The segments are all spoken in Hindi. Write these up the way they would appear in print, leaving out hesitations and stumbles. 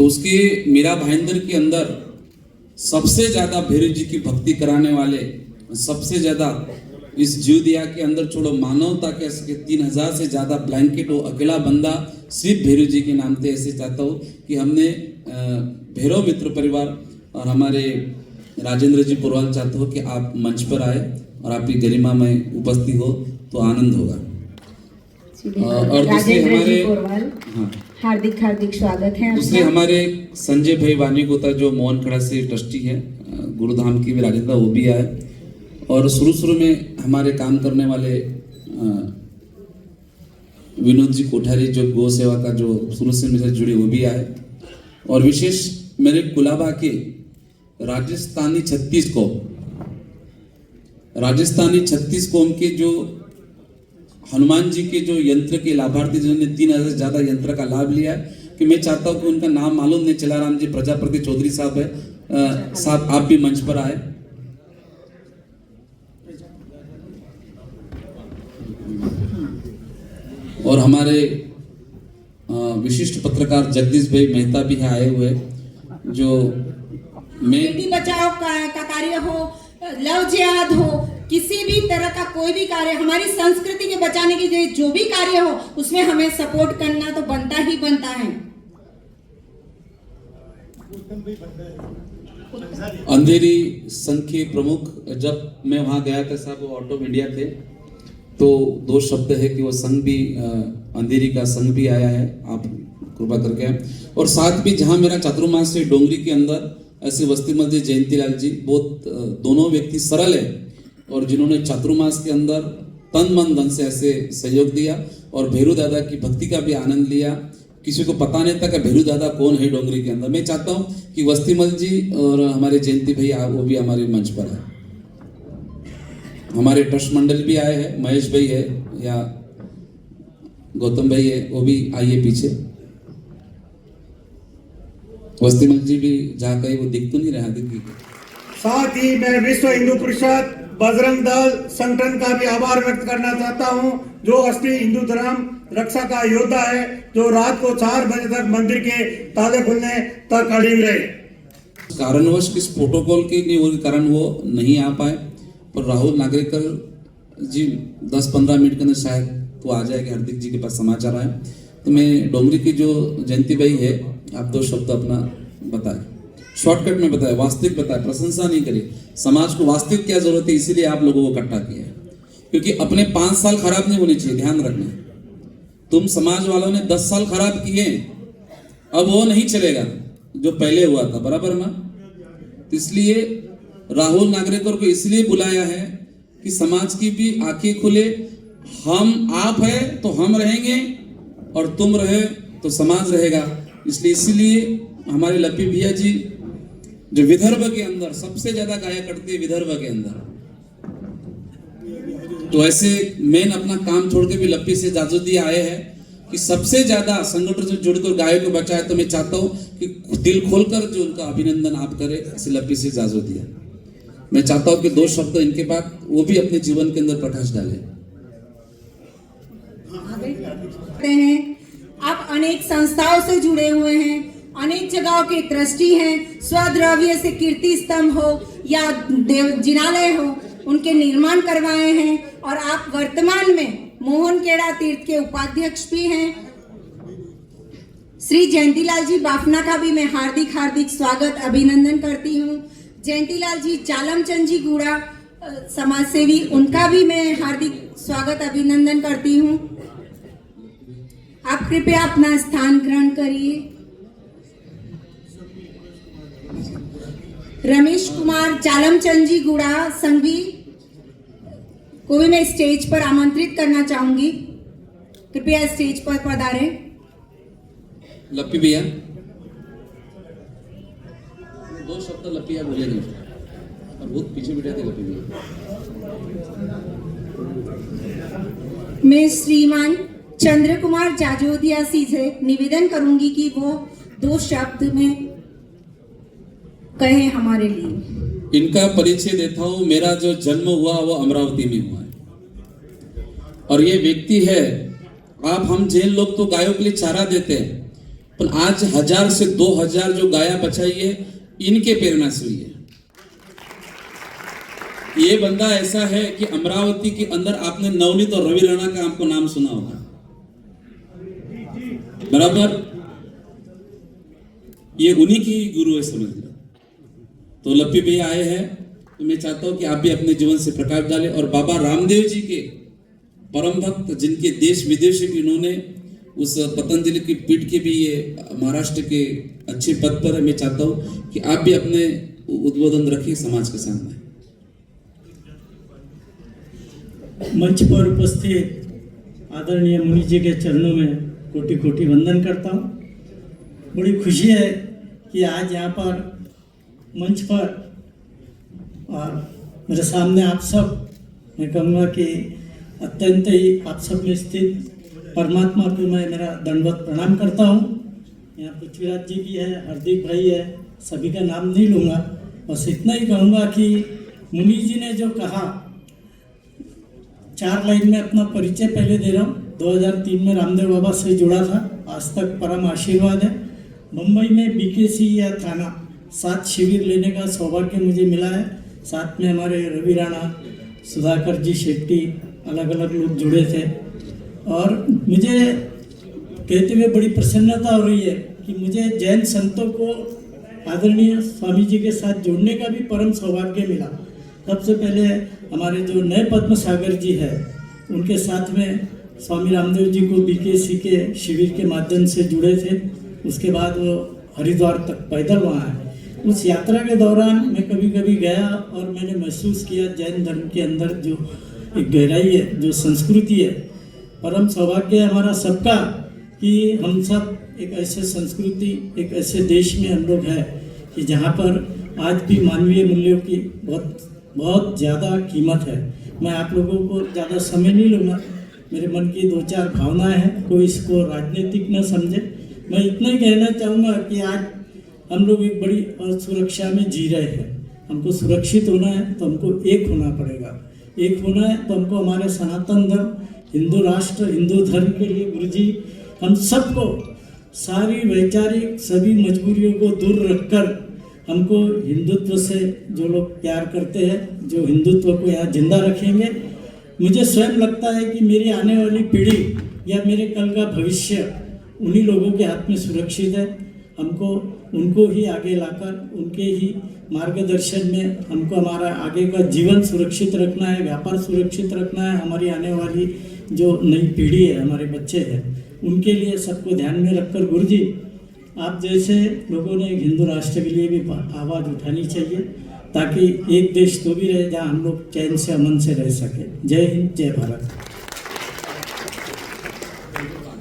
तो उसके मीरा भाईंदर के अंदर सबसे ज्यादा भैरव जी की भक्ति कराने वाले, सबसे ज्यादा इस जीवदया के अंदर छोड़ो मानवता के 3000 से ज्यादा ब्लैंकेट वो अकेला बंदा सिर्फ भैरव जी के नाम से। ऐसे चाहता हूँ कि हमने भैरव मित्र परिवार और हमारे राजेंद्र जी पुरवाल चाहते हो कि आप मंच पर आए और आपकी गरिमा में उपस्थित हो तो आनंद होगा। और दूसरे हमारे हार्दिक हार्दिक स्वागत है। दूसरे हमारे संजय भाई वानीगोता जो मोहन खड़ा से ट्रस्टी है गुरुधाम की भी राजेंद्र, वो भी आए। और शुरू में हमारे काम करने वाले विनोद जी कोठारी जो गौ सेवा का जो शुरू से मेरे जुड़े, वो भी आए। और विशेष मेरे कुलाबा के राजस्थानी 36 कौम के जो हनुमान जी के जो यंत्र के लाभार्थी जिन्होंने 3000 से ज्यादा यंत्र का लाभ लिया है, कि मैं चाहता हूं कि उनका नाम मालूम नहीं चला, राम जी प्रजापति चौधरी साहब है, साहब आप भी मंच पर आए। और हमारे विशिष्ट पत्रकार जगदीश भाई मेहता भी आए हुए, जो बेटी बचाओ का कार्य हो, लव जिहाद हो, किसी भी तरह का कोई भी कार्य, हमारी संस्कृति के बचाने के जो भी कार्य हो, उसमें हमें सपोर्ट करना तो बनता ही बनता है। अंधेरी संघ के प्रमुख, जब मैं वहां गया था साहब, वो आउट ऑफ इंडिया थे, तो 2 शब्द है कि वो संघ भी अंधेरी का संघ भी आया है, आप कृपा करके। और साथ भी जहां मेरा चातुर्मास से डोंगरी के अंदर ऐसे वस्ती मध्य जयंतीलाल जी, बहुत दोनों व्यक्ति सरल है और जिन्होंने चातुर्मास के अंदर तन मन धन से ऐसे सहयोग दिया और भैरू दादा की भक्ति का भी आनंद लिया। किसी को पता नहीं था कि भैरू दादा कौन है डोंगरी के अंदर। मैं चाहता हूं कि वस्तीमल जी और हमारे जयंती भैया वो भी हमारे मंच पर है। हमारे ट्रस्ट मंडल भी आए हैं, महेश भाई है या गौतम भाई है, वो भी आइए पीछे। वस्तीमल जी भी जहाँ कहीं वो दिख तो नहीं रहा, दिख। साथ ही मैं विश्व हिंदू परिषद बजरंग दल संगठन का भी आभार व्यक्त करना चाहता हूं, जो असली हिंदू धर्म रक्षा का योद्धा है, जो रात को 4 बजे तक मंदिर के ताले खुलने तक अड़िग रहे। कारणवश किस प्रोटोकॉल के कारण वो नहीं आ पाए, पर राहुल नागरेकर जी 10-15 मिनट के अंदर शायद तो आ जाएगा। हार्दिक जी के पास समाचार आए, तो मैं डोंगरी की जो जयंती भाई है, आप 2 शब्द अपना बताएं, शॉर्टकट में बताएं, वास्तविक बताएं, प्रशंसा नहीं करिए। समाज को वास्तविक क्या जरूरत है, इसीलिए आप लोगों को इकट्ठा किया है, क्योंकि अपने 5 साल खराब नहीं होने चाहिए, ध्यान रखना। तुम समाज वालों ने 10 साल खराब किए, अब वो नहीं चलेगा जो पहले हुआ था, बराबर ना। इसलिए राहुल नागरेकर को इसलिए बुलाया है कि समाज की भी आंखें खुले। हम आप है तो हम रहेंगे और तुम रहे तो समाज रहेगा। इसीलिए हमारे लप्पी भैया जी जो विदर्भ के अंदर सबसे ज्यादा गाया करते हैं, विदर्भ के अंदर, तो ऐसे मेन अपना काम छोड़ के भी लप्पी से जाजूदी आए हैं कि सबसे ज्यादा संगठन से जुड़कर गायों को बचाए। तो मैं चाहता हूं कि दिल खोलकर जो उनका अभिनंदन आप करें, ऐसे लप्पी से जाजूदिया। मैं चाहता हूं कि 2 शब्द इनके बाद वो भी अपने जीवन के अंदर प्रकाश डालें। आप अनेक संस्थाओं से जुड़े हुए हैं, अनेक जगहों के ट्रस्टी हैं, स्वद्रव्य से कीर्ति स्तंभ हो या जिनालय हो, उनके निर्माण करवाए हैं। और आप वर्तमान में मोहन खेड़ा तीर्थ के उपाध्यक्ष भी हैं। श्री जयंतीलाल जी बाफना का भी मैं हार्दिक हार्दिक स्वागत अभिनंदन करती हूँ। जयंतीलाल जी चालमचंद जी गुड़ा समाज सेवी, उनका भी मैं हार्दिक स्वागत अभिनंदन करती हूँ। आप कृपया अपना स्थान ग्रहण करिए। रमेश कुमार चालमचंद जी गुड़ा संघवी को भी मैं स्टेज पर आमंत्रित करना चाहूंगी, कृपया स्टेज पर पधारें। लप्पी भैया 2 शब्द लप्पी भैया बोले नहीं, और बहुत पीछे बैठे थे लप्पी भैया। मैं श्रीमान चंद्र कुमार जाजोदिया जी से निवेदन करूंगी कि वो 2 शब्द में कहें हमारे लिए। इनका परिचय देता हूं। मेरा जो जन्म हुआ वो अमरावती में हुआ है, और ये व्यक्ति है, आप हम जैन लोग तो गायों के लिए चारा देते हैं, पर आज 1000 से 2000 जो गाया बचाई है इनके प्रेरणा से हुई है। ये बंदा ऐसा है कि अमरावती के अंदर आपने नवनीत और रवि राणा का आपको नाम सुना होगा, बराबर, ये उन्हीं की गुरु है, समझ लो। तो लप्पी भैया आए हैं, तो मैं चाहता हूं कि आप भी अपने जीवन से प्रकाश डालें और बाबा रामदेव जी के परम भक्त, जिनके देश विदेश की इन्होंने उस पतंजलि की पीठ के भी ये महाराष्ट्र के अच्छे पद पर है, मैं चाहता हूं कि आप भी अपने उद्बोधन रखिए समाज के सामने। मंच पर उपस्थित आदरणीय मुनि जी के चरणों में कोटि कोटि वंदन करता हूँ। बड़ी खुशी है कि आज यहाँ पर मंच पर और मेरे सामने आप सब, मैं कहूँगा कि अत्यंत ही आप सब में स्थित परमात्मा को मैं मेरा दंडवत प्रणाम करता हूँ। यहाँ पृथ्वीराज जी भी है, हार्दिक भाई है, सभी का नाम नहीं लूँगा, बस इतना ही कहूँगा कि मुनि जी ने जो कहा, 4 लाइन में अपना परिचय पहले दे रहा हूँ। 2003 में रामदेव बाबा से जुड़ा था, आज तक परम आशीर्वाद है। मुंबई में बीकेसी या थाना 7 शिविर लेने का सौभाग्य मुझे मिला है। साथ में हमारे रवि राणा, सुधाकर जी शेट्टी, अलग अलग लोग जुड़े थे और मुझे कहते हुए बड़ी प्रसन्नता हो रही है कि मुझे जैन संतों को आदरणीय स्वामी जी के साथ जोड़ने का भी परम सौभाग्य मिला। सबसे पहले हमारे जो नए पद्म सागर जी है, उनके साथ में स्वामी रामदेव जी को बीकेसी के शिविर के माध्यम से जुड़े थे। उसके बाद वो हरिद्वार तक पैदल वहाँ आए। उस यात्रा के दौरान मैं कभी कभी गया और मैंने महसूस किया जैन धर्म के अंदर जो एक गहराई है, जो संस्कृति है। परम सौभाग्य है हमारा सबका कि हम सब एक ऐसे संस्कृति, एक ऐसे देश में हम लोग हैं कि जहाँ पर आज भी मानवीय मूल्यों की बहुत ज़्यादा कीमत है। मैं आप लोगों को ज़्यादा समय नहीं लूँगा, मेरे मन की 2-4 भावनाएं हैं, कोई इसको राजनीतिक न समझे। मैं इतना ही कहना चाहूँगा कि आज हम लोग एक बड़ी असुरक्षा में जी रहे हैं। हमको सुरक्षित होना है तो हमको एक होना पड़ेगा। एक होना है तो हमको हमारे सनातन धर्म, हिंदू राष्ट्र, हिंदू धर्म के लिए गुरुजी हम सबको सारी वैचारिक सभी मजबूरियों को दूर रखकर हमको हिंदुत्व से जो लोग प्यार करते हैं, जो हिंदुत्व को यहाँ जिंदा रखेंगे। मुझे स्वयं लगता है कि मेरी आने वाली पीढ़ी या मेरे कल का भविष्य उन्हीं लोगों के हाथ में सुरक्षित है। हमको उनको ही आगे लाकर उनके ही मार्गदर्शन में हमको हमारा आगे का जीवन सुरक्षित रखना है, व्यापार सुरक्षित रखना है। हमारी आने वाली जो नई पीढ़ी है, हमारे बच्चे हैं, उनके लिए सबको ध्यान में रखकर गुरुजी आप जैसे लोगों ने हिंदू राष्ट्र के लिए भी आवाज़ उठानी चाहिए, ताकि एक देश तो भी रहे जहाँ हम लोग चैन से अमन से रह सके। जय हिंद, जय भारत।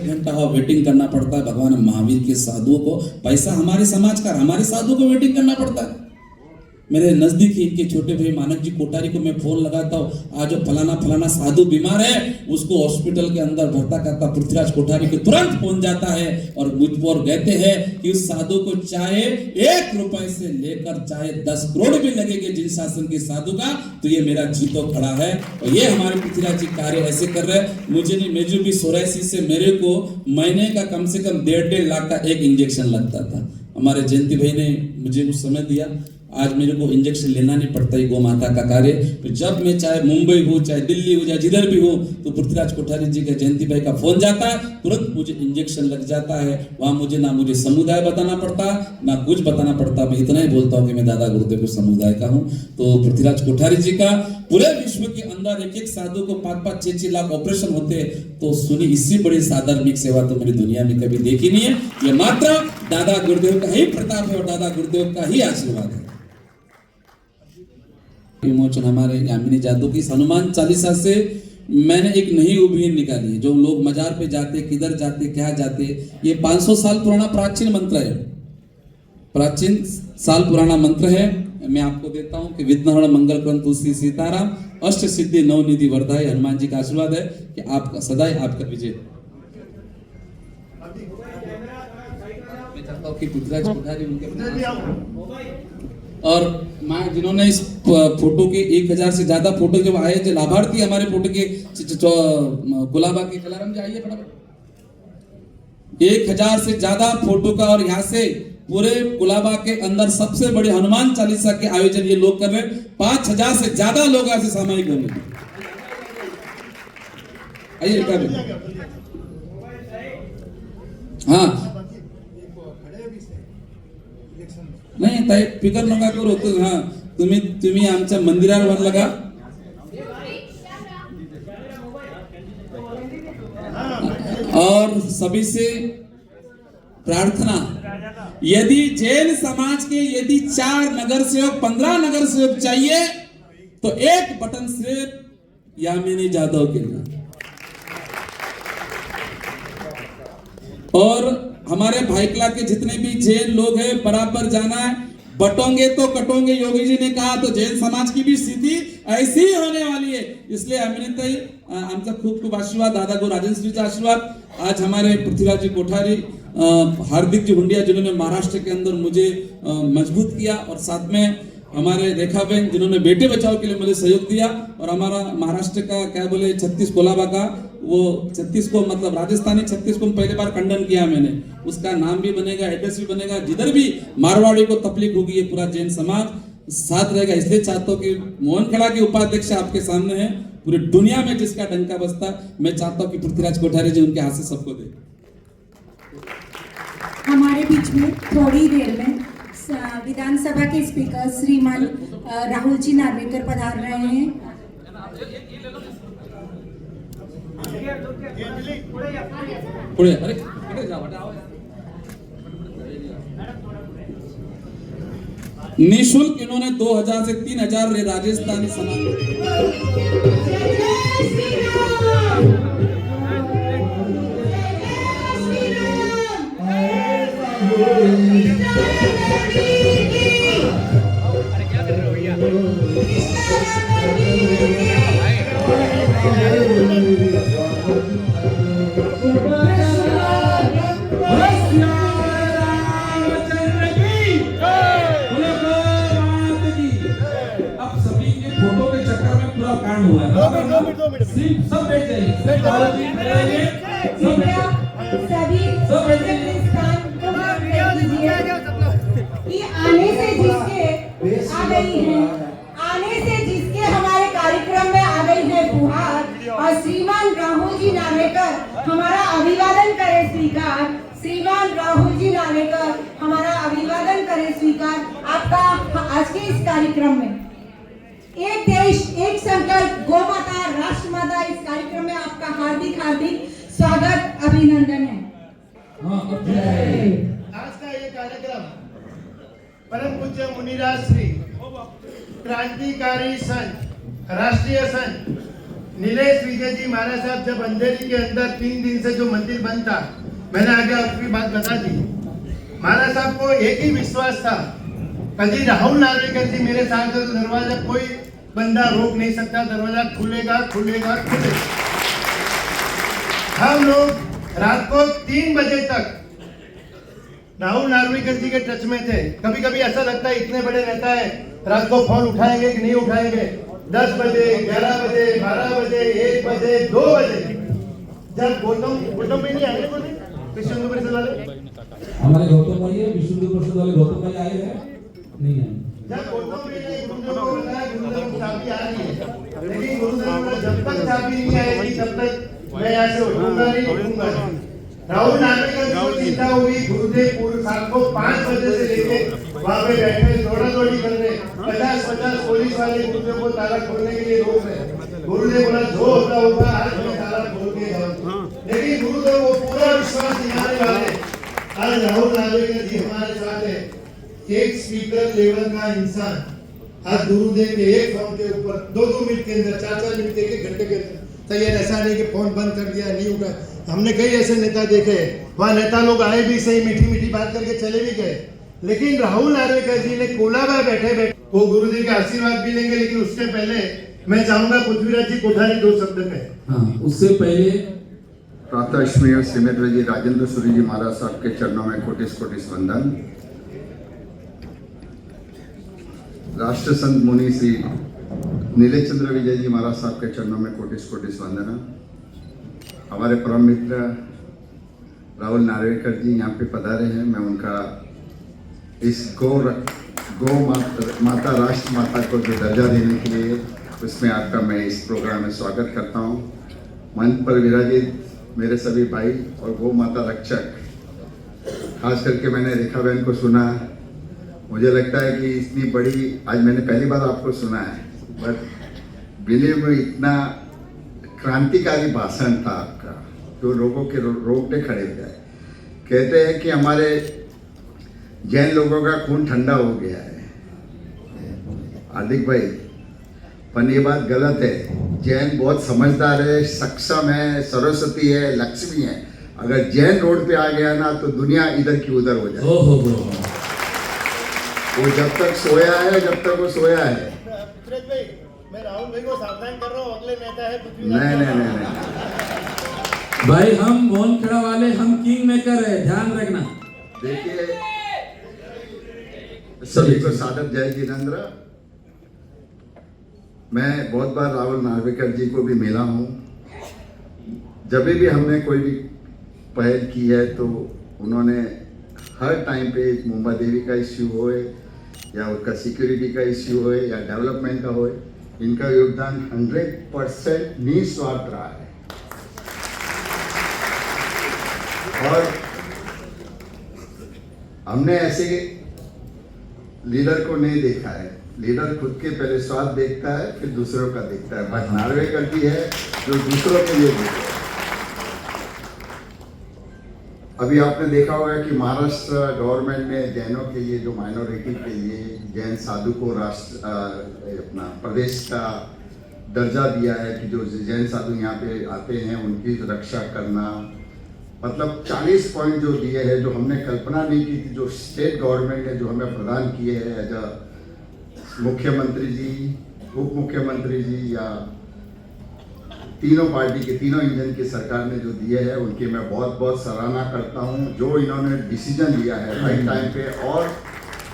घंटा वेटिंग करना पड़ता है भगवान महावीर के साधुओं को। पैसा हमारे समाज का, हमारे साधुओं को वेटिंग करना पड़ता है। मेरे नजदीक ही इनके छोटे भाई मानक जी कोठारी को मैं फोन लगाता हूँ, आज फलाना फलाना साधु बीमार है, उसको हॉस्पिटल के अंदर भर्ता करता पृथ्वीराज कोठारी को तुरंत पहुंच जाता है और मुझ पर कहते हैं कि उस साधु को चाहे 1 रुपए से लेकर चाहे 10 करोड़ भी लगेंगे जिन शासन के साधु का, तो ये मेरा जीतो खड़ा है। और ये हमारे पृथ्वीराज जी कार्य ऐसे कर रहे हैं। मुझे नहीं, मेजू भी 84 से मेरे को महीने का कम से कम 1.5 लाख का एक इंजेक्शन लगता था। हमारे जयंती भाई ने मुझे कुछ समय दिया, आज मेरे को इंजेक्शन लेना नहीं पड़ता है। गौ माता का कार्य, तो जब मैं चाहे मुंबई हो, चाहे दिल्ली हो, चाहे जिधर भी हो, तो पृथ्वीराज कोठारी जी का जयंती भाई का फोन जाता है, तुरंत मुझे इंजेक्शन लग जाता है। वहां मुझे ना मुझे समुदाय बताना पड़ता, ना कुछ बताना पड़ता। मैं इतना ही बोलता हूँ कि मैं दादा गुरुदेव समुदाय का हूँ। तो पृथ्वीराज कोठारी जी का पूरे विश्व के अंदर एक साधु को 5-5, 6-6 लाख ऑपरेशन होते, तो सुनी इससे बड़ी साधार्मिक सेवा तो मेरी दुनिया में कभी देखी नहीं है। ये मात्र दादा गुरुदेव का ही प्रताप है और दादा गुरुदेव का ही आशीर्वाद है। विमोचन हमारे यामिनी जादू की हनुमान चालीसा से मैंने एक नई उम्मीद निकाली है। जो लोग मजार पे जाते, किधर जाते, क्या जाते, ये 500 साल पुराना प्राचीन मंत्र है, प्राचीन साल पुराना मंत्र है। मैं आपको देता हूं कि विघ्नहरण मंगल करन तुलसी सीताराम, अष्ट सिद्धि नवनिधि वरदाई। हनुमान जी का आशीर्वाद है कि आपका सदाई आपका विजय। मैं चाहता हूं कि पृथ्वीराज कोठारी उनके और मैं जिन्होंने इस फोटो के 1000 से ज्यादा फोटो जब आए, जो लाभार्थी हमारे फोटो के गुलाबा के कलाराम जी आइए फटाफट। 1000 से ज्यादा फोटो का, और यहाँ से पूरे कुलाबा के अंदर सबसे बड़े हनुमान चालीसा के आयोजन ये लोग कर रहे हैं। 5000 से ज्यादा लोग ऐसे सामूहिक होंगे। आइए क्या हाँ नाही ताई फिकर नका करू तू, हाँ तुम्ही आमच्या मंदिरावर लगा। और सभी से प्रार्थना, यदि जैन समाज के यदि 4 नगर सेवक 15 नगर सेवक चाहिए तो एक बटन सिर्फ यामिनी जाधव के लिए। और हमारे भाईकला के जितने भी जैन लोग हैं बराबर जाना है, बटोंगे तो कटोंगे। योगी जी ने कहा तो जैन समाज की भी स्थिति ऐसी ही होने वाली है। इसलिए अमिनताई आमचा खूप खूप आशीर्वाद, दादा गो राजनश्रीचा आशीर्वाद। आज हमारे पृथ्वीराज जी कोठारी, हार्दिक जी हुंडिया जिन्होंने महाराष्ट्र के अंदर मुझे मजबूत किया, और साथ में हमारे रेखा बहन जिन्होंने बेटे बचाओ के लिए मुझे सहयोग दिया, और हमारा महाराष्ट्र का क्या बोले 36 कोलाबा का, वो 36 को मतलब राजस्थानी 36 को पहली बार खंडन किया मैंने। उसका नाम भी बनेगा, एड्रेस भी बनेगा, जिधर भी मारवाड़ी को तकलीफ होगी ये पूरा जैन समाज साथ रहेगा। इसलिए चाहता हूँ कि मोहन खेड़ा के उपाध्यक्ष आपके सामने है, पूरी दुनिया में जिसका डंका बजता, मैं चाहता हूँ कि पृथ्वीराज कोठारी जी उनके हाथ से सबको दे। हमारे बीच में थोड़ी देर में विधानसभा के स्पीकर श्रीमान राहुल जी नार्वेकर पधार रहे हैं। पुढे अरे इकडे जा बेटा, आओ। निःशुल्क इन्होंने 2000 से 3000 राजस्थानी समाज आने से जिसके हमारे कार्यक्रम में आ गई है फुहार, और श्रीमान राहुल जी नार्वेकर हमारा अभिवादन करे स्वीकार। श्रीमान राहुल जी नार्वेकर हमारा अभिवादन करे स्वीकार। आपका आज के इस कार्यक्रम में एक देश एक संकल्प गौ माता राष्ट्र माता, इस कार्यक्रम में आपका हार्दिक हार्दिक स्वागत अभिनंदन है। आज का ये कार्यक्रम परम पूज्य मुनिराज श्री क्रांतिकारी संत, राष्ट्रीय संत नीलेश विजय जी महाराज साहब जब अंधेरी के अंदर 3 दिन से जो मंदिर बंद था, मैंने आगे आपकी बात बता दी। महाराज साहब को एक ही विश्वास था, कभी राहुल नार्वेकर जी मेरे साथ है तो दरवाजा कोई बंदा रोक नहीं सकता, दरवाजा खुलेगा खुलेगा खुलेगा। हम लोग रात को 3 बजे तक राहुल नार्वेकर जी के टच में थे। कभी कभी ऐसा लगता है इतने बड़े नेता है, रात को फोन उठाएंगे कि नहीं उठाएंगे। 10 बजे, 11 बजे, 12 बजे, 1 बजे, 2 बजे, जब गौतम में नहीं आए विश्व हिंदू परिषद वाले, हमारे गौतम भाई है, विश्व हिंदू परिषद वाले गौतम भाई आए हैं नहीं आए। जब गौतम में गुरुदेव को बताया गुरुदेव चाबी आ रही है, लेकिन गुरुदेव को जब तक चाबी नहीं आएगी तब तक मैं यहाँ से उठूंगा नहीं उठूंगा। राहुल नार्वेकर जी को चिंता हुई, गुरुदेव पूरे शाम को 5 बजे से लेके वहाँ पे बैठे दौड़ा दौड़ी कर रहे, 50 पुलिस वाले गुरुदेव को ताला खोलने के लिए रोक रहे। गुरुदेव बोला जो होता होगा, आज मैं ताला खोल के जाऊँ। लेकिन गुरुदेव वो पूरा विश्वास दिलाने वाले, आज राहुल नार्वेकर जी हमारे साथ है। एक स्पीकर लेवल का इंसान आज गुरुदेव के एक फोन के ऊपर 2-2 मिनट के अंदर, 4-4 मिनट के, 1 घंटे के अंदर तैयार। ऐसा नहीं कि फोन बंद कर दिया नहीं उठा। हमने कई ऐसे नेता देखे, वहाँ नेता लोग आए भी सही, मीठी मीठी बात करके चले भी गए, लेकिन राहुल नार्वेकर जी ने कोलाबा बैठे बैठे वो गुरुदेव के आशीर्वाद भी लेंगे। लेकिन उससे पहले मैं चाहूंगा पृथ्वीराज जी कोठारी 2 शब्द में। हाँ, उससे पहले प्रातःस्मृत श्रीमती जी राजेंद्र सूरी जी महाराज साहब के चरणों में कोटिस कोटिस वंदन। राष्ट्र संत मुनि श्री नीलेश चंद्र विजय जी महाराज साहब के चरणों में कोटिस कोटिस वंदना। हमारे परम मित्र राहुल नार्वेकर जी यहाँ पे पधारे हैं, मैं उनका इस गौ माता राष्ट्र माता को जो दर्जा देने के लिए उसमें आपका मैं इस प्रोग्राम में स्वागत करता हूँ। मंच पर विराजित मेरे सभी भाई और गौ माता रक्षक, खास करके मैंने रेखा बहन को सुना, मुझे लगता है कि इतनी बड़ी, आज मैंने पहली बार आपको सुना है, बट बिलीव में इतना क्रांतिकारी भाषण था आपका जो लोगों के रोंगटे खड़े थे। कहते हैं कि हमारे जैन लोगों का खून ठंडा हो गया है। हार्दिक भाई, पर ये बात गलत है। जैन बहुत समझदार है, सक्षम है, सरस्वती है, लक्ष्मी है। अगर जैन रोड पे आ गया ना तो दुनिया इधर की उधर हो जाए। वो जब तक सोया है, जब तक वो सोया है। पृथ्वीराज भाई, मैं राहुल भाई को सावधान कर रहा हूँ, अगले नेता है नहीं, भाई हम मोहन खेड़ा वाले, हम किंग मेकर है, ध्यान रखना। देखिए, सभी को सादर जय जिनेंद्र। मैं बहुत बार राहुल नार्वेकर जी को भी मिला हूँ। जब भी हमने कोई भी पहल की है तो उन्होंने हर टाइम पे मुंबा देवी का इश्यू होए या उसका सिक्योरिटी का इश्यू होए या डेवलपमेंट का होए, इनका योगदान 100% निस्वार्थ रहा है। और हमने ऐसे लीडर को नहीं देखा है। लीडर खुद के पहले स्वार्थ देखता है, फिर दूसरों का देखता है। बट नार्वेकर जी है जो दूसरों के लिए देखता है। अभी आपने देखा होगा कि महाराष्ट्र गवर्नमेंट ने जैनों के लिए, जो माइनॉरिटी के लिए, जैन साधु को राष्ट्र अपना प्रदेश का दर्जा दिया है कि जो जैन साधु यहाँ पे आते हैं उनकी रक्षा करना। मतलब 40 पॉइंट जो दिए हैं, जो हमने कल्पना नहीं की थी, जो स्टेट गवर्नमेंट ने जो हमें प्रदान किए हैं एज अ मुख्यमंत्री जी, उप मुख्यमंत्री जी या तीनों पार्टी के, तीनों इंजन की सरकार ने जो दिए हैं उनकी मैं बहुत बहुत सराहना करता हूं। जो इन्होंने डिसीजन लिया है राइट टाइम पे, और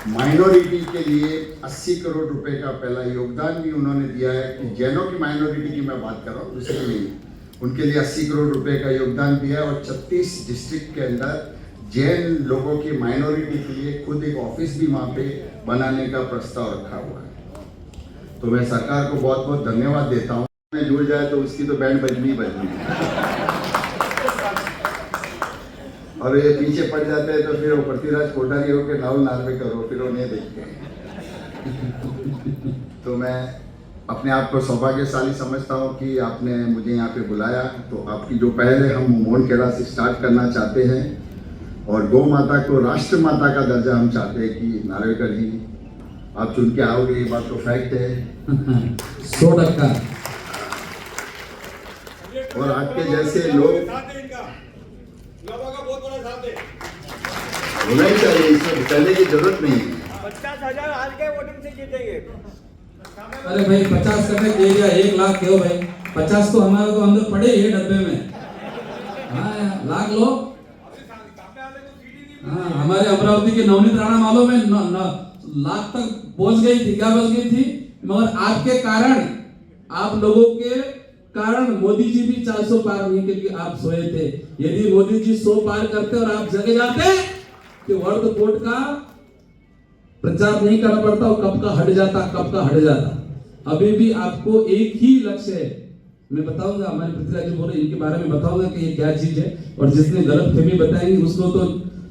माइनॉरिटी के लिए 80 करोड़ रुपए का पहला योगदान भी उन्होंने दिया है कि जैनों की माइनॉरिटी की मैं बात कर रहा हूँ, दूसरी नहीं, उनके लिए 80 करोड़ रुपए का योगदान दिया है। और 36 डिस्ट्रिक्ट के अंदर जैन लोगों की माइनॉरिटी के लिए खुद एक ऑफिस भी वहाँ पे बनाने का प्रस्ताव रखा हुआ है। तो मैं सरकार को बहुत बहुत धन्यवाद देता हूँ। में जुड़ जाए तो उसकी तो बैंड बजनी बजनी है, और ये पीछे पड़ जाते हैं तो फिर वो पृथ्वीराज कोठारी हो के राहुल नार्वेकर हो, फिर वो नहीं देखते हैं। तो मैं अपने आप को सौभाग्यशाली समझता हूँ कि आपने मुझे यहाँ पे बुलाया। तो आपकी जो पहल है हम मोहन खेड़ा से स्टार्ट करना चाहते हैं, और गौ माता को राष्ट्र माता का दर्जा हम चाहते हैं कि नार्वेकर जी आप चुन के आओगे, ये बात तो फैक्ट है 100%। और आपके जैसे लोग होना ही चाहिए, इसमें कहने की जरूरत नहीं है। 50,000 हाल के वोटिंग से जीतेंगे। अरे भाई 50 करने दे दिया, 1 लाख क्यों भाई? 50 तो हमारे को अंदर पड़े ही डब्बे में। हाँ, लाख लो। हाँ, हमारे अमरावती के नवनीत राणा मालो में लाख तक पहुंच गई थी, क्या पहुंच गई थी, मगर आपके कारण, आप लोगों के कारण मोदी जी भी 400 पार नहीं, क्योंकि आप सोए थे। यदि मोदी जी 100 पार करते और आप जगे जाते तो वर्ल्ड बोर्ड का प्रचार नहीं करना पड़ता, और कब का हट जाता। अभी भी आपको एक ही लक्ष्य है। मैं बताऊंगा, हमारे पृथ्वीराज जी बोल रहे, इनके बारे में बताऊंगा कि ये क्या चीज है, और जिसने गलत फहमी बताएंगे उसको तो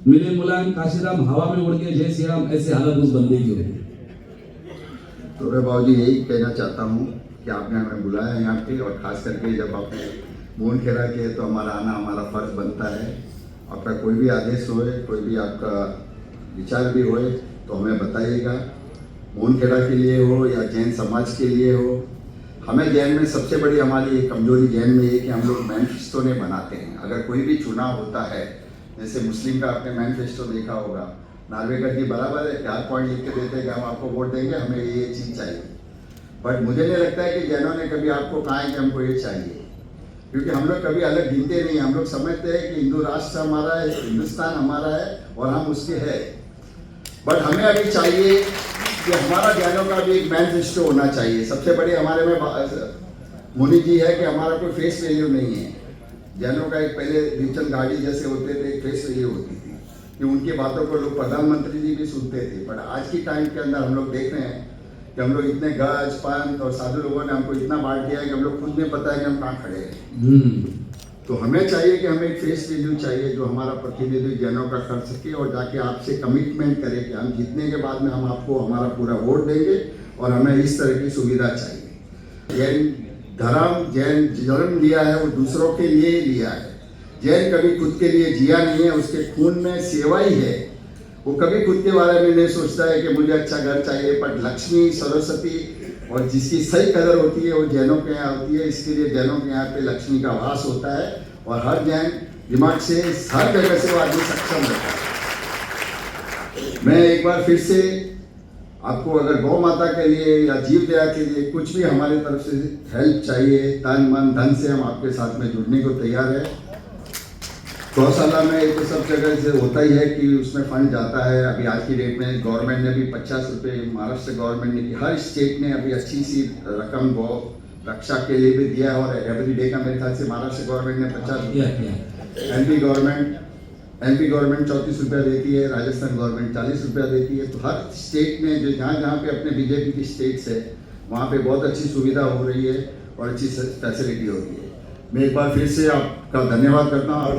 मिले मुलायम काशीराम हवा में उड़ के जय श्री राम, ऐसे हालत उस बंदे की होगी। तो मैं बाबू जी यही कहना चाहता हूँ कि आपने हमें बुलाया यहाँ पे, और खास करके जब आपने मोहन खेड़ा के तो हमारा आना हमारा फर्ज बनता है। आपका कोई भी आदेश होए, कोई भी आपका विचार भी होए तो हमें बताइएगा। मोहन खेड़ा के लिए हो या जैन समाज के लिए हो, हमें जैन में सबसे बड़ी हमारी कमजोरी जैन में ये कि हम लोग मैनिफेस्टो नहीं बनाते हैं। अगर कोई भी चुनाव होता है, जैसे मुस्लिम का आपने मैनिफेस्टो देखा होगा, नार्वेकर जी बराबर है, 4 पॉइंट लिख के देते हैं कि हम आपको वोट देंगे, हमें ये चीज़ चाहिए। बट मुझे नहीं लगता है कि जैनों ने कभी आपको कहा है कि हमको ये चाहिए, क्योंकि हम लोग कभी अलग गिनते नहीं। हम लोग समझते हैं कि हिंदू राष्ट्र हमारा है, हिंदुस्तान हमारा है और हम उसके हैं। बट हमें अभी चाहिए कि हमारा जैनों का भी एक मैनिफेस्टो होना चाहिए। सबसे बड़ी हमारे में मुनि जी है कि हमारा कोई फेस वैल्यू नहीं है। जैनों का एक पहले रिचल गाड़ी जैसे होते थे, फेस वैल्यू होती थी कि उनकी बातों को लोग प्रधानमंत्री जी भी सुनते थे। बट आज की टाइम के अंदर हम लोग देख रहे हैं कि हम लोग इतने गज पंथ और साधु लोगों ने हमको इतना बांट दिया है कि हम लोग खुद में पता है कि हम कहाँ खड़े हैं। तो हमें चाहिए कि हमें एक फेस वैल्यू चाहिए जो हमारा प्रतिनिधि जैनों का कर सके और जाके आपसे कमिटमेंट करे कि हम जीतने के बाद में हम आपको हमारा पूरा वोट देंगे और हमें इस तरह की सुविधा चाहिए। जैन धर्म, जैन जन्म लिया है वो दूसरों के लिए ही लिया है। जैन कभी खुद के लिए जिया नहीं है, उसके खून में सेवा ही है। वो कभी खुद के बारे में नहीं सोचता है कि मुझे अच्छा घर चाहिए, पर लक्ष्मी, सरस्वती और जिसकी सही कदर होती है वो जैनों के यहाँ होती है। इसके लिए जैनों के यहाँ पे लक्ष्मी का वास होता है और हर जैन दिमाग से हर जगह से वो आदमी सक्षम रहता है। मैं एक बार फिर से आपको अगर गौ माता के लिए या जीव दया के लिए कुछ भी हमारी तरफ से हेल्प चाहिए, तन मन धन से हम आपके साथ में जुड़ने को तैयार है। गौशाला में एक तो सब जगह से होता ही है कि उसमें फंड जाता है। अभी आज की डेट में गवर्नमेंट ने भी 50 रुपये, महाराष्ट्र गवर्नमेंट ने, हर स्टेट ने अभी अच्छी सी रकम गौ रक्षा के लिए भी दिया है और एवरी डे का मेरे ख्याल से महाराष्ट्र गवर्नमेंट ने 50 रुपये, एमपी गवर्नमेंट 34 रुपया देती है, राजस्थान गवर्नमेंट 40 रुपया देती है। तो हर स्टेट में जो जहाँ जहाँ पे अपने बीजेपी की स्टेट्स है वहाँ पे बहुत अच्छी सुविधा हो रही है और अच्छी फैसिलिटी हो रही है। मैं एक बार फिर से आपका धन्यवाद करता हूँ। और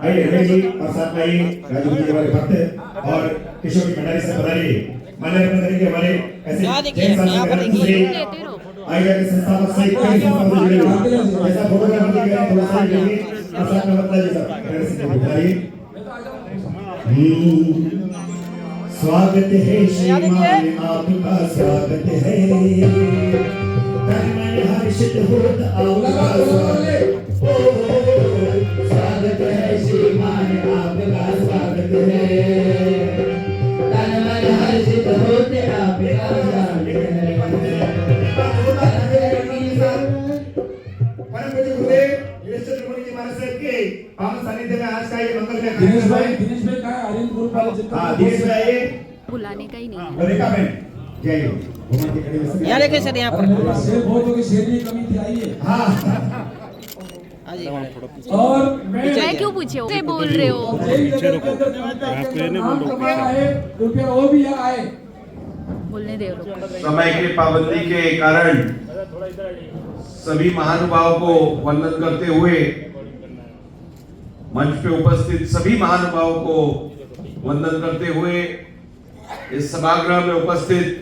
आइए रमेश जी और साथ में आइए राजू जी हमारे भक्त और किशोर की भंडारी से बधाई माल्यार्पण करेंगे। हमारे ऐसे आइए के संस्थापक सहित कई संस्थापक जुड़े हुए हैं। ऐसा फोटोग्राफ दिख रहा है थोड़ा सा लीजिए और साथ में बताइए सब बधाई। स्वागत है श्रीमान, आपका स्वागत है। हर्षित होत आपका स्वागत है श्रीमान, आपका स्वागत है। तन मन हर्षित होते आपका स्वागत है। परम पूज्य गुरुदेव युधिष्ठिर मुनि जी महाराज साहब के पावन सानिध्य में आज का ये मंगलमय दिनेश भाई का आर्यन ग्रुप वाले जितना दिनेश भाई बुलाने का ही नहीं है। रेखा बहन जय हो। यहाँ लेके सर यहाँ पर शेर बहुत हो गई, शेर की कमी थी, आइए। और मैं क्यों पूछे हो? से बोल रहे हो? रुपया वो भी यहाँ आए। बोलने दे लो। समय के पाबंदी के कारण सभी महानुभावों को वंदन करते हुए मंच पे उपस्थित सभी महानुभावों को वंदन करते हुए इस सभागृह में उपस्थित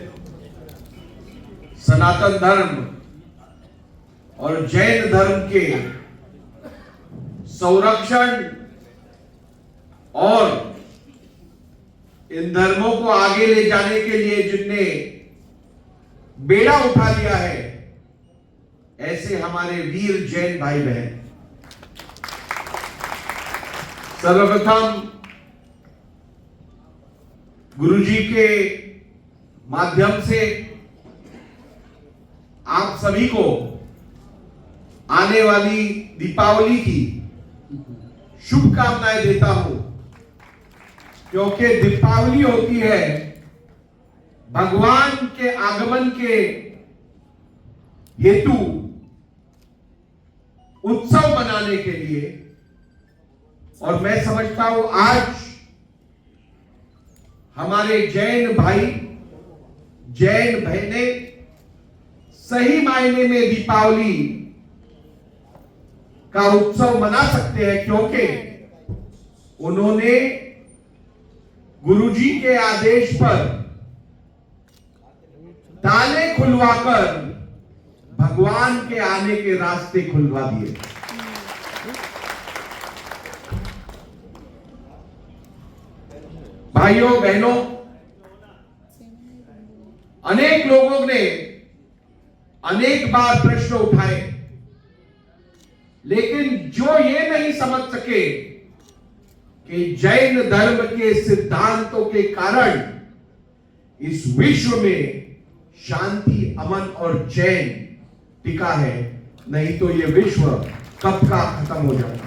सनातन धर्म और जैन धर्म के संरक्षण और इन धर्मों को आगे ले जाने के लिए जिनने बेड़ा उठा लिया है, ऐसे हमारे वीर जैन भाई बहन, सर्वप्रथम गुरुजी के माध्यम से आप सभी को आने वाली दीपावली की शुभकामनाएं देता हूं, क्योंकि दीपावली होती है भगवान के आगमन के हेतु उत्सव मनाने के लिए। और मैं समझता हूं आज हमारे जैन भाई, जैन बहनें सही मायने में दीपावली का उत्सव मना सकते हैं, क्योंकि उन्होंने गुरुजी के आदेश पर ताले खुलवाकर भगवान के आने के रास्ते खुलवा दिए। भाइयों बहनों, अनेक लोगों ने अनेक बार प्रश्न उठाए, लेकिन जो ये नहीं समझ सके कि जैन धर्म के सिद्धांतों के कारण इस विश्व में शांति, अमन और चैन टिका है, नहीं तो ये विश्व कब का खत्म हो जाता।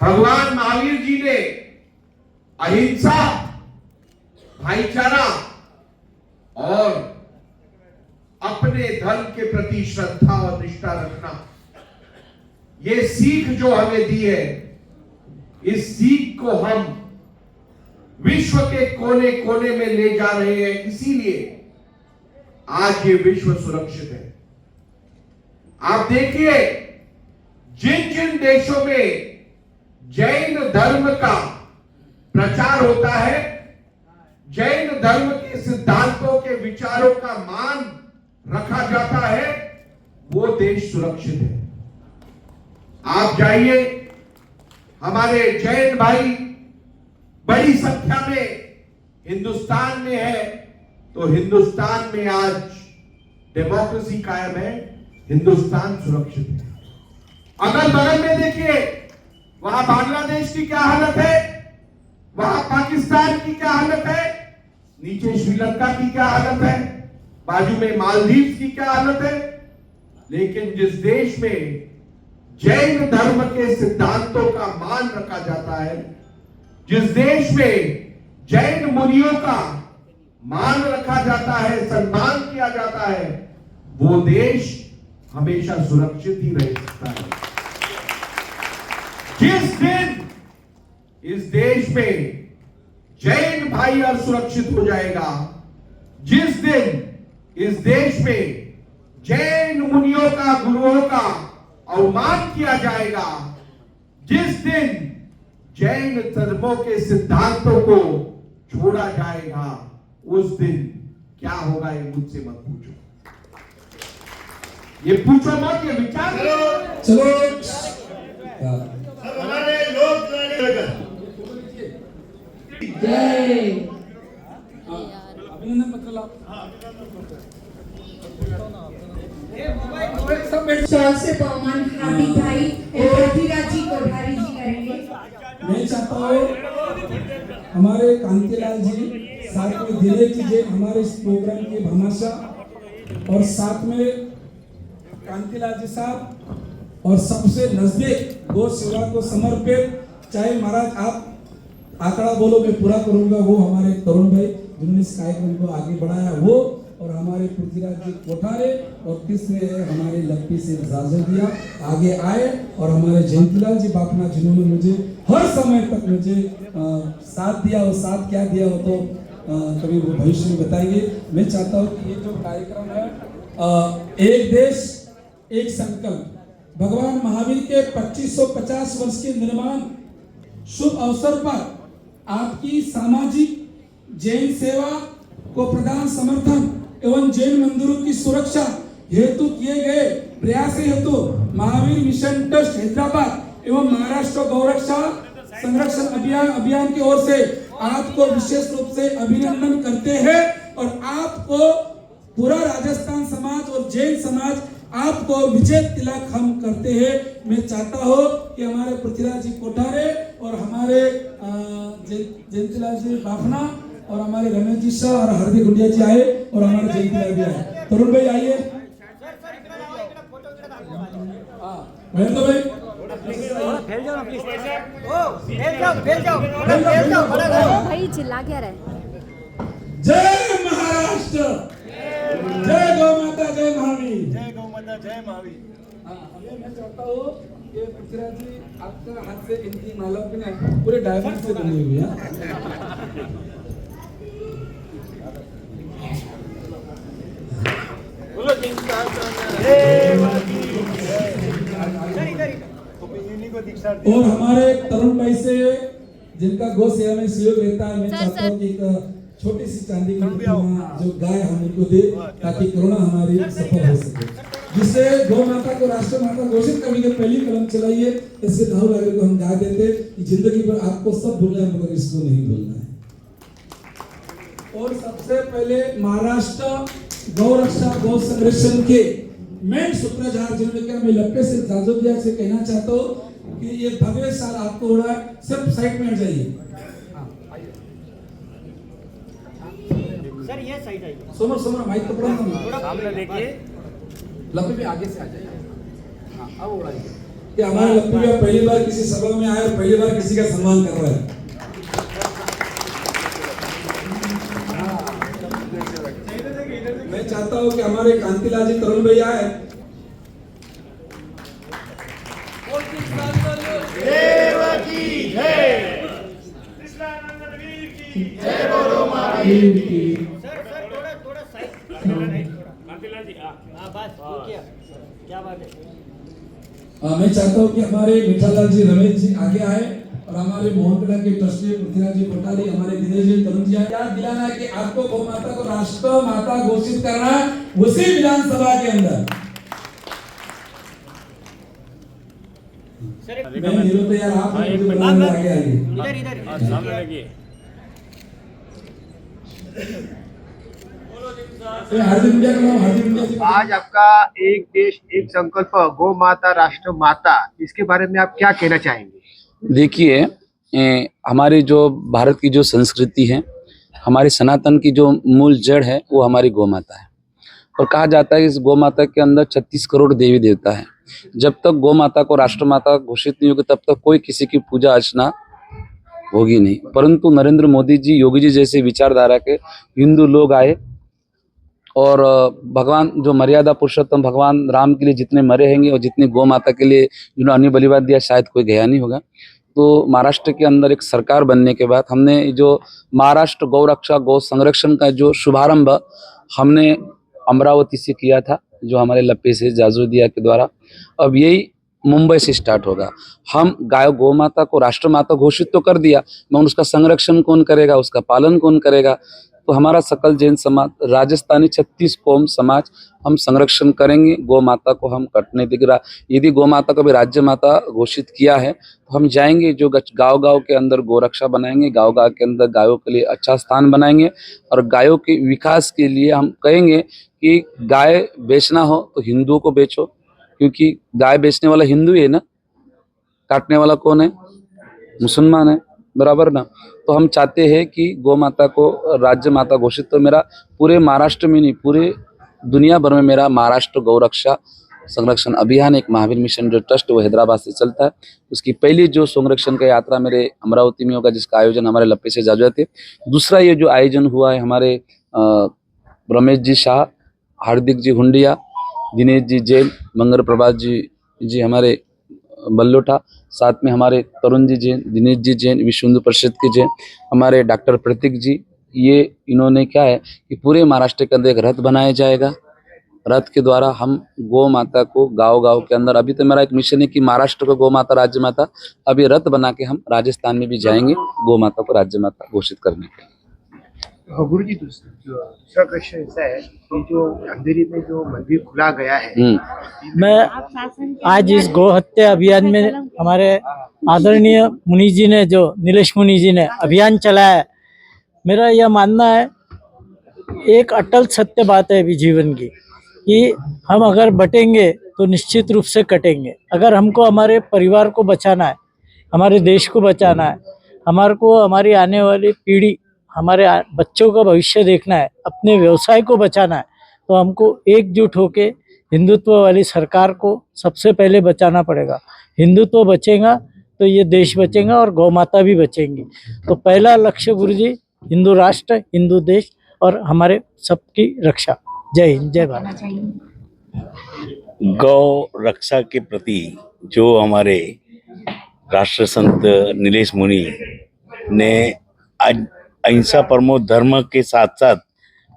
भगवान महावीर जी ने अहिंसा, भाईचारा और अपने धर्म के प्रति श्रद्धा और निष्ठा रखना ये सीख जो हमें दी है, इस सीख को हम विश्व के कोने कोने में ले जा रहे हैं। इसीलिए आज ये विश्व सुरक्षित है। आप देखिए, जिन जिन देशों में जैन धर्म का प्रचार होता है, जैन धर्म के सिद्धांतों के विचारों का मान रखा जाता है, वो देश सुरक्षित है। आप जाइए, हमारे जैन भाई बड़ी संख्या में हिंदुस्तान में है, तो हिंदुस्तान में आज डेमोक्रेसी कायम है, हिंदुस्तान सुरक्षित है। अगल बगल में देखिए, वहां बांग्लादेश की क्या हालत है, वहां पाकिस्तान की क्या हालत है, नीचे श्रीलंका की क्या हालत है, बाजू में मालदीव की क्या हालत है। लेकिन जिस देश में जैन धर्म के सिद्धांतों का मान रखा जाता है, जिस देश में जैन मुनियों का मान रखा जाता है, सम्मान किया जाता है, वो देश हमेशा सुरक्षित ही रह सकता है। जिस दिन इस देश में जैन भाई असुरक्षित हो जाएगा, जिस दिन इस देश में जैन मुनियों का, गुरुओं का अवमान किया जाएगा, जिस दिन जैन धर्मों के सिद्धांतों को छोड़ा जाएगा, उस दिन क्या होगा ये मुझसे मत पूछो, ये पूछो मत, ये विचार करो। चलो हमारे लोग अभिनंदन पत्र लाओ। शॉल से पवन हार्दिक भाई एवं पृथ्वीराज जी कोठारी जी करेंगे। मैं चाहता हूँ हमारे कांतिलाल जी साथ में दिले कीजिए हमारे इस प्रोग्राम के भामाशाह, और साथ में कांतिलाल जी साहब, और सबसे नजदीक गौ सेवा को समर्पित, चाहे महाराज आप आंकड़ा बोलो मैं पूरा करूंगा, वो हमारे तरुण भाई जिन्होंने इस कार्यक्रम को आगे बढ़ाया, वो और हमारे पृथ्वीराज जी कोठारे, और तीसरे हमारे लक्ष्मी से इजाजत दिया आगे आए, और हमारे जयंतीलाल जी बापना जिन्होंने मुझे हर समय तक मुझे साथ दिया, और साथ क्या दिया हो तो कभी वो भविष्य में बताएंगे। मैं चाहता हूँ कि ये जो कार्यक्रम है एक देश एक संकल्प, भगवान महावीर के 2550 वर्ष के निर्माण शुभ अवसर पर आपकी सामाजिक जैन सेवा को प्रदान समर्थन एवं जैन मंदिरों की सुरक्षा हेतु किए गए प्रयास हेतु महावीर मिशन ट्रस्ट हैदराबाद एवं महाराष्ट्र गौरक्षा संरक्षण अभियान की ओर से आपको विशेष रूप से अभिनंदन करते हैं, और आपको पूरा राजस्थान समाज और जैन समाज आपको विजय तिलक हम करते हैं। मैं चाहता हूँ कि हमारे पृथ्वीराज जी कोठारे और हमारे जयंतीलाल जी बाफना और हमारे रमेश जी शाह और हार्दिक गुंडिया जी आए, और हमारे जयंतीलाल भी आए। तरुण भाई आइए, महेंद्र भाई भाई चिल्ला क्या रहे? जय महाराष्ट्र, जय गौ माता, जय महावीर, जय गौ माता, जय महावीर। अभी मैं चाहता हूँ कि पृथ्वीराज जी आपका हाथ से इनकी माला भी नहीं, पूरे डायमंड से बनी हुई है। और हमारे तरुण भाई से जिनका गौ सेवा में सहयोग रहता है, मैं चाहता हूँ कि एक छोटी सी चांदी की जो गाय हम उनको दे, ताकि कोरोना हमारी सफल हो सके, जिससे गौ माता को राष्ट्र माता घोषित करने के पहली कलम चलाइए। इससे दाऊ वाले को हम गा देते कि जिंदगी भर आपको सब भूलना है मगर इसको नहीं भूलना है। और सबसे पहले महाराष्ट्र गौ रक्षा गौ संरक्षण के मेन सूत्रधार जिन्होंने कहा, मैं लप्पे से जाजोदिया से कहना चाहता हूँ कि ये भव्य साल आपको हो रहा है, सिर्फ साइड में हट जाइए। सर ये साइड आइए, सोमर सोमर माइक पकड़ो ना, सामने देखिए, लप्पे भी आगे से आ जाइए। हाँ अब उड़ाइए कि हमारे लप्पे भी पहली बार किसी सभा में आए और पहली बार किसी का सम्मान कर रहा है। मैं चाहता हूँ कि हमारे कांतिलाल जी तरुण भाई आए। मैं चाहता हूँ कि हमारे मिठालाल जी, रमेश जी आगे आए और हमारे मोहनपेड़ा के ट्रस्टी पृथ्वीराज जी कोठारी, हमारे दिनेश जी, तरुण जी क्या दिलाना है कि आपको गौ माता को राष्ट्र माता घोषित करना है उसी विधानसभा के अंदर। मैं नीरू तो यार आप आगे आइए। आज आपका एक देश एक संकल्प गौ माता राष्ट्र माता, इसके बारे में आप क्या कहना चाहेंगे? देखिए, हमारी जो भारत की जो संस्कृति है, हमारी सनातन की जो मूल जड़ है वो हमारी गौ माता है। और कहा जाता है कि इस गौ माता के अंदर 36 करोड़ देवी देवता है। जब तक गौ माता को राष्ट्रमाता घोषित नहीं होगी तब तक कोई किसी की पूजा अर्चना होगी नहीं। परंतु नरेंद्र मोदी जी, योगी जी जैसे विचारधारा के हिंदू लोग आए और भगवान जो मर्यादा पुरुषोत्तम भगवान राम के लिए जितने मरे हैंगे और जितने गौ माता के लिए जिन्होंने अन्य बलिदान दिया शायद कोई गया नहीं होगा। तो महाराष्ट्र के अंदर एक सरकार बनने के बाद हमने जो महाराष्ट्र गौ रक्षा गौ संरक्षण का जो शुभारंभ हमने अमरावती से किया था, जो हमारे लप्पे से जाजूदिया के द्वारा, अब यही मुंबई से स्टार्ट होगा। हम गाय गौ माता को राष्ट्रमाता घोषित तो कर दिया, मगर उसका संरक्षण कौन करेगा, उसका पालन कौन करेगा? तो हमारा सकल जैन समाज, राजस्थानी 36 कौम समाज हम संरक्षण करेंगे। गौ माता को हम कटने देगा। यदि गौ माता को भी राज्य माता घोषित किया है तो हम जाएंगे, जो गांव-गांव के अंदर गोरक्षा बनाएंगे, गांव-गांव के अंदर गायों के लिए अच्छा स्थान बनाएंगे और गायों के विकास के लिए हम कहेंगे कि गाय बेचना हो तो हिंदुओं को बेचो, क्योंकि गाय बेचने वाला हिंदू ही है ना, काटने वाला कौन है? मुसलमान है, बराबर ना। तो हम चाहते हैं कि गौ माता को राज्य माता घोषित, तो मेरा पूरे महाराष्ट्र में नहीं पूरे दुनिया भर में मेरा महाराष्ट्र गौ रक्षा संरक्षण अभियान, एक महावीर मिशन जो ट्रस्ट वो हैदराबाद से चलता है, उसकी पहली जो संरक्षण का यात्रा मेरे अमरावती में होगा, जिसका आयोजन हमारे लप्पे से जाजुआ थे। दूसरा ये जो आयोजन हुआ है हमारे रमेश जी शाह, हार्दिक जी हुंडिया, दिनेश जी जैन, मंगल प्रभात जी हमारे बल्लोठा, साथ में हमारे तरुण जी जैन, दिनेश जी जैन, विश्व हिंदू परिषद के जैन, हमारे डॉक्टर प्रतीक जी, ये इन्होंने क्या है कि पूरे महाराष्ट्र के अंदर एक रथ बनाया जाएगा। रथ के द्वारा हम गौ माता को गांव-गांव के अंदर, अभी तो मेरा एक मिशन है कि महाराष्ट्र को गौ माता राज्य माता, अब ये रथ बना के हम राजस्थान में भी जाएंगे गौ माता को राज्य माता घोषित करने के लिए। गुरु जी, दूसरा क्वेश्चन ऐसा है कि जो अंधेरी में जो मंदिर खुला गया है, मैं आज इस गौ हत्या अभियान में हमारे आदरणीय मुनि जी ने, जो नीलेश मुनि जी ने अभियान चलाया है, मेरा यह मानना है, एक अटल सत्य बात है अभी जीवन की, कि हम अगर बटेंगे तो निश्चित रूप से कटेंगे। अगर हमको हमारे परिवार को बचाना है, हमारे देश को बचाना है, हमारे को हमारी आने वाली पीढ़ी, हमारे बच्चों का भविष्य देखना है, अपने व्यवसाय को बचाना है, तो हमको एकजुट होके हिंदुत्व वाली सरकार को सबसे पहले बचाना पड़ेगा। हिंदुत्व बचेगा तो ये देश बचेगा और गौ माता भी बचेंगी। तो पहला लक्ष्य गुरु जी, हिंदू राष्ट्र, हिंदू देश और हमारे सबकी रक्षा। जय हिंद, जय भारत। गौ रक्षा के प्रति जो हमारे राष्ट्र संत नीलेश मुनि ने आज अहिंसा परमो धर्म के साथ साथ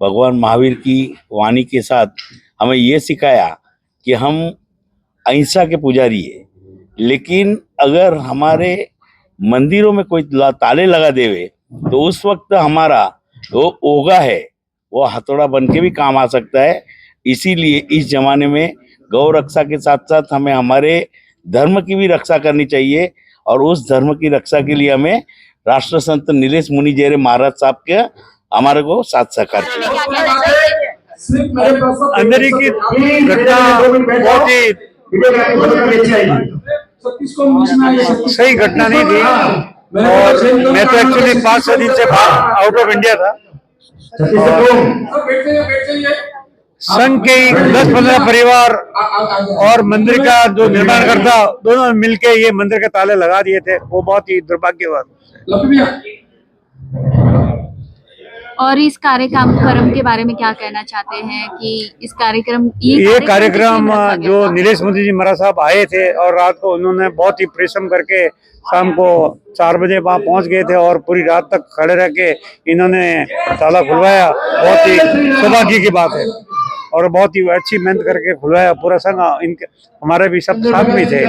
भगवान महावीर की वाणी के साथ हमें ये सिखाया कि हम अहिंसा के पुजारी है, लेकिन अगर हमारे मंदिरों में कोई ताले लगा देवे तो उस वक्त हमारा वो ओगा है वो हथौड़ा बन के भी काम आ सकता है। इसीलिए इस जमाने में गौ रक्षा के साथ साथ हमें हमारे धर्म की भी रक्षा करनी चाहिए और उस धर्म की रक्षा के लिए हमें राष्ट्र संत नीलेश मुनि जैसे महाराज साहब के हमारे को साथ सहकार अंधेरी की घटना बहुत ही सही घटना नहीं थी और मैं तो एक्चुअली 5-6 दिन से आउट ऑफ इंडिया था। संघ के 10-15 परिवार और मंदिर का जो निर्माण करता दोनों मिलके ये मंदिर के ताले लगा दिए थे, वो बहुत ही दुर्भाग्यवाद। और इस कार्यक्रम के बारे में क्या कहना चाहते हैं कि इस कार्यक्रम ये कार्यक्रम जो नीलेश मोदी जी महाराज साहब आए थे और रात को उन्होंने बहुत ही परिश्रम करके शाम को 4 बजे वहाँ पहुँच गए थे और पूरी रात तक खड़े रह के इन्होंने ताला खुलवाया। बहुत ही सौभाग्य की बात है और बहुत ही अच्छी मेहनत करके खुलवाया पूरा संघ। इनके हमारे भी सब साथ में थे।